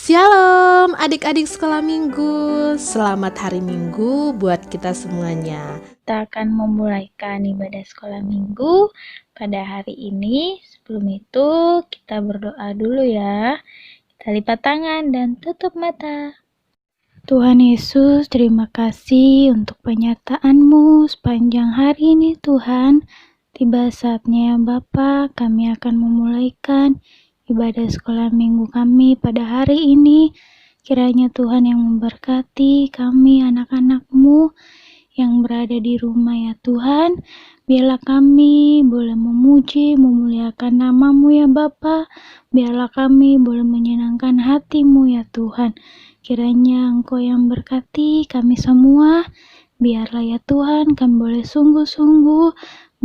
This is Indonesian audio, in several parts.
Shalom adik-adik sekolah minggu, selamat hari minggu buat kita semuanya. Kita akan memulaikan ibadah sekolah minggu pada hari ini. Sebelum itu kita berdoa dulu ya. Kita lipat tangan dan tutup mata. Tuhan Yesus, terima kasih untuk penyertaan-Mu sepanjang hari ini Tuhan. Tiba saatnya ya Bapa, kami akan memulaikan ibadah sekolah minggu kami pada hari ini. Kiranya Tuhan yang memberkati kami anak-anak-Mu yang berada di rumah ya Tuhan. Biarlah kami boleh memuji, memuliakan nama-Mu ya Bapa. Biarlah kami boleh menyenangkan hati-Mu ya Tuhan. Kiranya Engkau yang berkati kami semua. Biarlah ya Tuhan kami boleh sungguh-sungguh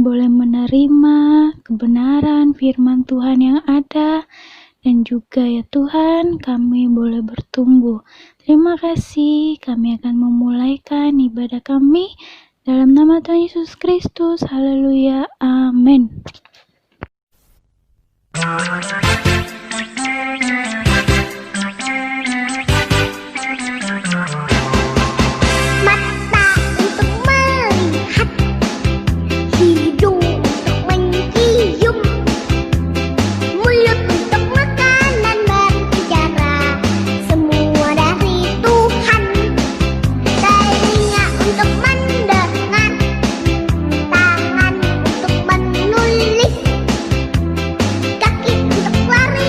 boleh menerima kebenaran firman Tuhan yang ada. Dan juga ya Tuhan kami boleh bertumbuh. Terima kasih, kami akan memulaikan ibadah kami dalam nama Tuhan Yesus Kristus. Haleluya, amin. Kaki untuk lari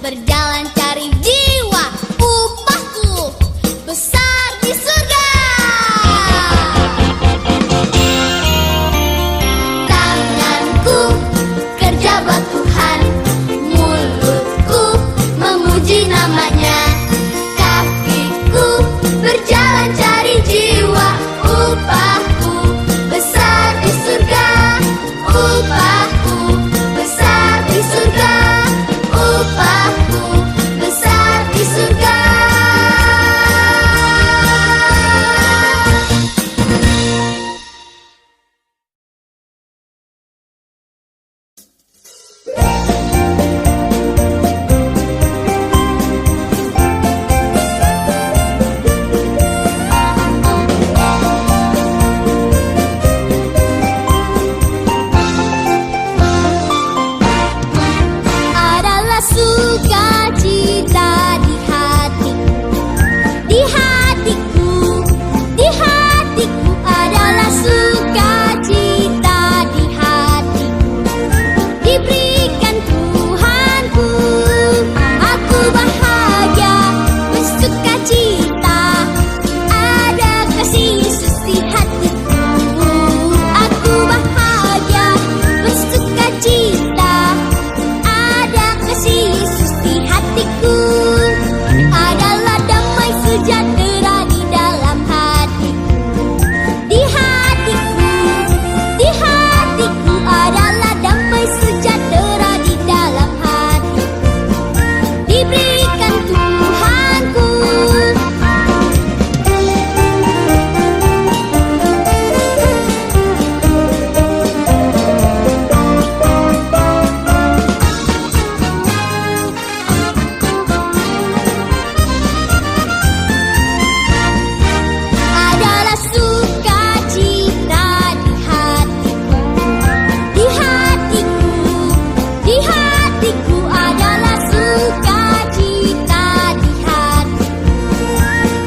berjalan cari jiwa. Upahku besar di surga. Tanganku kerja buat Tuhan, mulutku memuji namanya. Kakiku berjalan cari jiwa. Upahku besar di surga. Upahku besar di surga. Upahku besar di surga. Adalah sukacita di hatiku, di hatiku, di hatiku. Adalah sukacita di hatiku, diberikan Tuhanku. Aku bahagia bersukacita, ada kasih Yesus di hatiku. Aku bahagia bersukacita, ada kasih Yesus di hatiku. Adalah damai sejahtera di dalam hatiku, di hatiku, di hatiku. Adalah damai sejahtera di dalam hatiku, diberikan Tuhanku. Adalah sukacita di hatiku, di hatiku, di hatiku. Adalah sukacita di hatiku,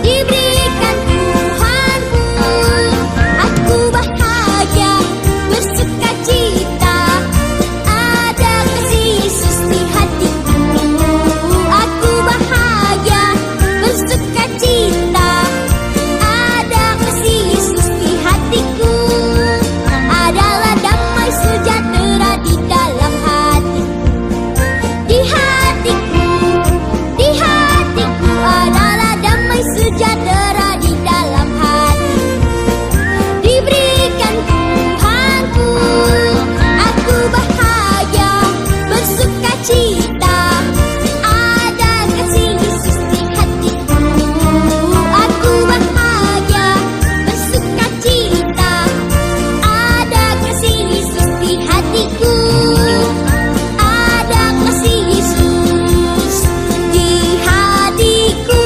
diberikan Tuhanku. Aku bahagia bersukacita, ada kasih Yesus di hatiku. Aku bahagia bersukacita, ada kasih Yesus di hatiku. Adalah damai sejahtera di dalam hatiku, di hatiku, di hatiku. Adalah damai sejahtera di dalam hatiku, diberikan Tuhanku. Aku bahagia bersukacita, ada kasih Yesus di hatiku. Aku bahagia bersukacita, ada kasih Yesus di hatiku. Ada kasih Yesus di hatiku.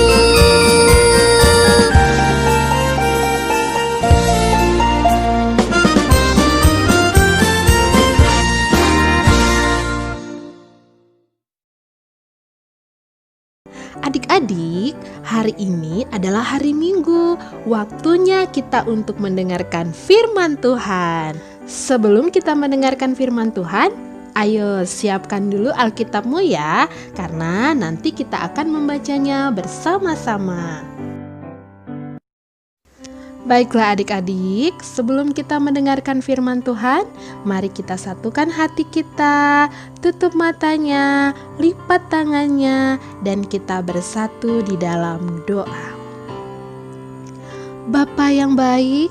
Adik-adik, hari ini adalah hari Minggu. Waktunya kita untuk mendengarkan firman Tuhan. Sebelum kita mendengarkan firman Tuhan, ayo siapkan dulu Alkitabmu ya, karena nanti kita akan membacanya bersama-sama. Baiklah adik-adik, sebelum kita mendengarkan firman Tuhan, mari kita satukan hati kita, tutup matanya, lipat tangannya, dan kita bersatu di dalam doa. Bapa yang baik,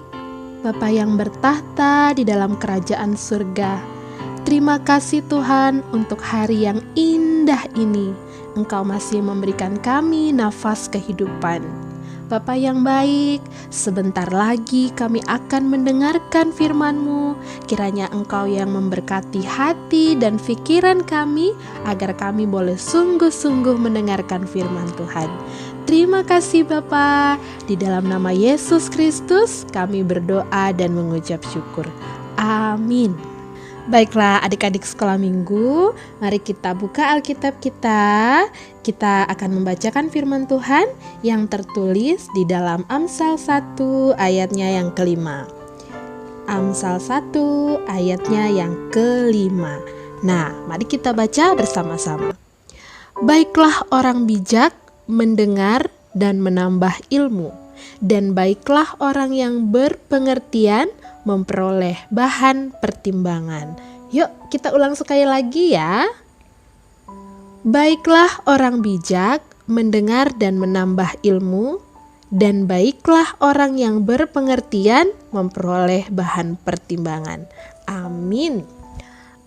Bapa yang bertahta di dalam kerajaan surga, terima kasih Tuhan untuk hari yang indah ini. Engkau masih memberikan kami nafas kehidupan. Bapa yang baik, sebentar lagi kami akan mendengarkan firman-Mu. Kiranya Engkau yang memberkati hati dan pikiran kami, agar kami boleh sungguh-sungguh mendengarkan firman Tuhan. Terima kasih Bapa. Di dalam nama Yesus Kristus kami berdoa dan mengucap syukur. Amin. Baiklah adik-adik sekolah minggu, mari kita buka Alkitab kita. Kita akan membacakan firman Tuhan yang tertulis di dalam Amsal 1 ayatnya yang kelima. Amsal 1 ayatnya yang kelima. Nah, mari kita baca bersama-sama. Baiklah orang bijak mendengar dan menambah ilmu, dan baiklah orang yang berpengertian memperoleh bahan pertimbangan. Yuk kita ulang sekali lagi ya. Baiklah orang bijak mendengar dan menambah ilmu, dan baiklah orang yang berpengertian memperoleh bahan pertimbangan. Amin.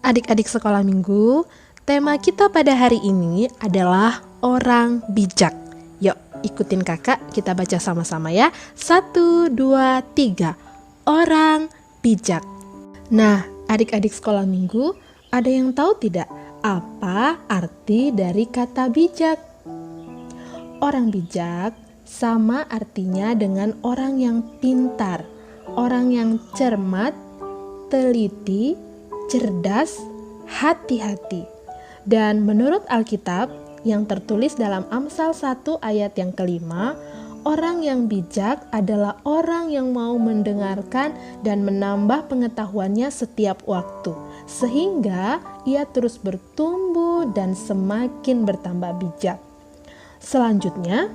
Adik-adik sekolah minggu, tema kita pada hari ini adalah orang bijak. Yuk ikutin kakak, kita baca sama-sama ya. 1, 2, 3. Orang bijak. Nah, adik-adik sekolah minggu, ada yang tahu tidak apa arti dari kata bijak? Orang bijak sama artinya dengan orang yang pintar, orang yang cermat, teliti, cerdas, hati-hati. Dan menurut Alkitab yang tertulis dalam Amsal 1 ayat yang kelima, orang yang bijak adalah orang yang mau mendengarkan dan menambah pengetahuannya setiap waktu, sehingga ia terus bertumbuh dan semakin bertambah bijak. Selanjutnya,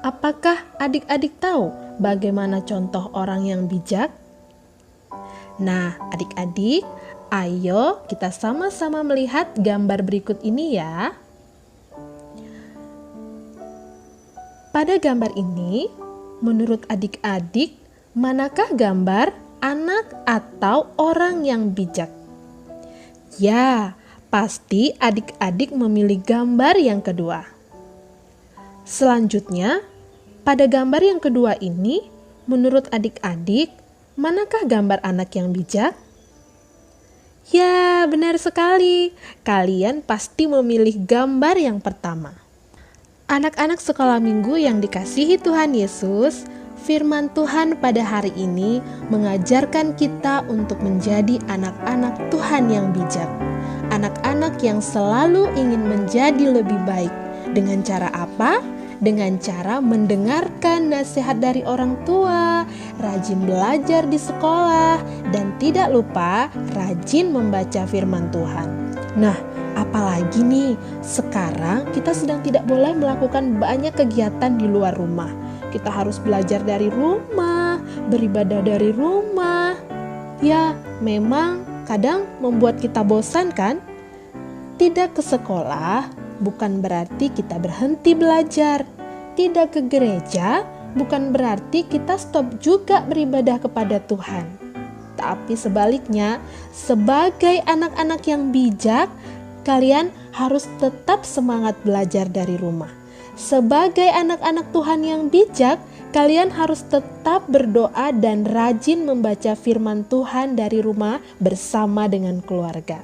apakah adik-adik tahu bagaimana contoh orang yang bijak? Nah, adik-adik, ayo kita sama-sama melihat gambar berikut ini ya. Pada gambar ini, menurut adik-adik, manakah gambar anak atau orang yang bijak? Ya, pasti adik-adik memilih gambar yang kedua. Selanjutnya, pada gambar yang kedua ini, menurut adik-adik, manakah gambar anak yang bijak? Ya, benar sekali. Kalian pasti memilih gambar yang pertama. Anak-anak sekolah minggu yang dikasihi Tuhan Yesus, firman Tuhan pada hari ini mengajarkan kita untuk menjadi anak-anak Tuhan yang bijak. Anak-anak yang selalu ingin menjadi lebih baik. Dengan cara apa? Dengan cara mendengarkan nasihat dari orang tua, rajin belajar di sekolah, dan tidak lupa rajin membaca firman Tuhan. Nah, apalagi nih, sekarang kita sedang tidak boleh melakukan banyak kegiatan di luar rumah. Kita harus belajar dari rumah, beribadah dari rumah. Ya, memang kadang membuat kita bosan kan? Tidak ke sekolah bukan berarti kita berhenti belajar. Tidak ke gereja bukan berarti kita stop juga beribadah kepada Tuhan. Tapi sebaliknya, sebagai anak-anak yang bijak, kalian harus tetap semangat belajar dari rumah. Sebagai anak-anak Tuhan yang bijak, kalian harus tetap berdoa dan rajin membaca firman Tuhan dari rumah bersama dengan keluarga.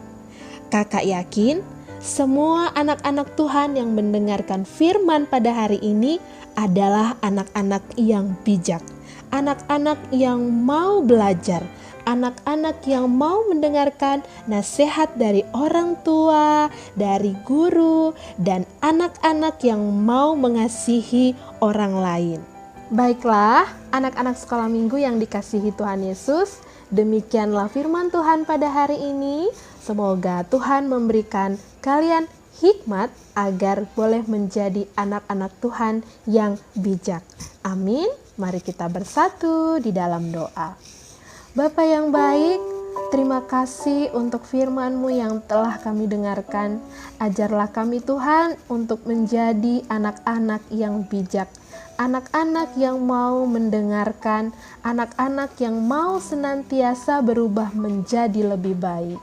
Kakak yakin semua anak-anak Tuhan yang mendengarkan firman pada hari ini adalah anak-anak yang bijak, anak-anak yang mau belajar, anak-anak yang mau mendengarkan nasihat dari orang tua, dari guru, dan anak-anak yang mau mengasihi orang lain. Baiklah, anak-anak sekolah minggu yang dikasihi Tuhan Yesus, demikianlah firman Tuhan pada hari ini. Semoga Tuhan memberikan kalian hikmat agar boleh menjadi anak-anak Tuhan yang bijak. Amin. Mari kita bersatu di dalam doa. Bapa yang baik, terima kasih untuk firman-Mu yang telah kami dengarkan. Ajarlah kami Tuhan untuk menjadi anak-anak yang bijak. Anak-anak yang mau mendengarkan, anak-anak yang mau senantiasa berubah menjadi lebih baik.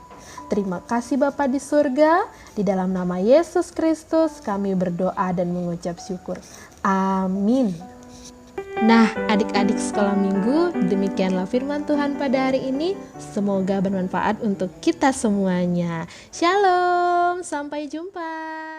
Terima kasih Bapa di surga, di dalam nama Yesus Kristus kami berdoa dan mengucap syukur. Amin. Nah, adik-adik sekolah minggu, demikianlah firman Tuhan pada hari ini. Semoga bermanfaat untuk kita semuanya. Shalom, sampai jumpa.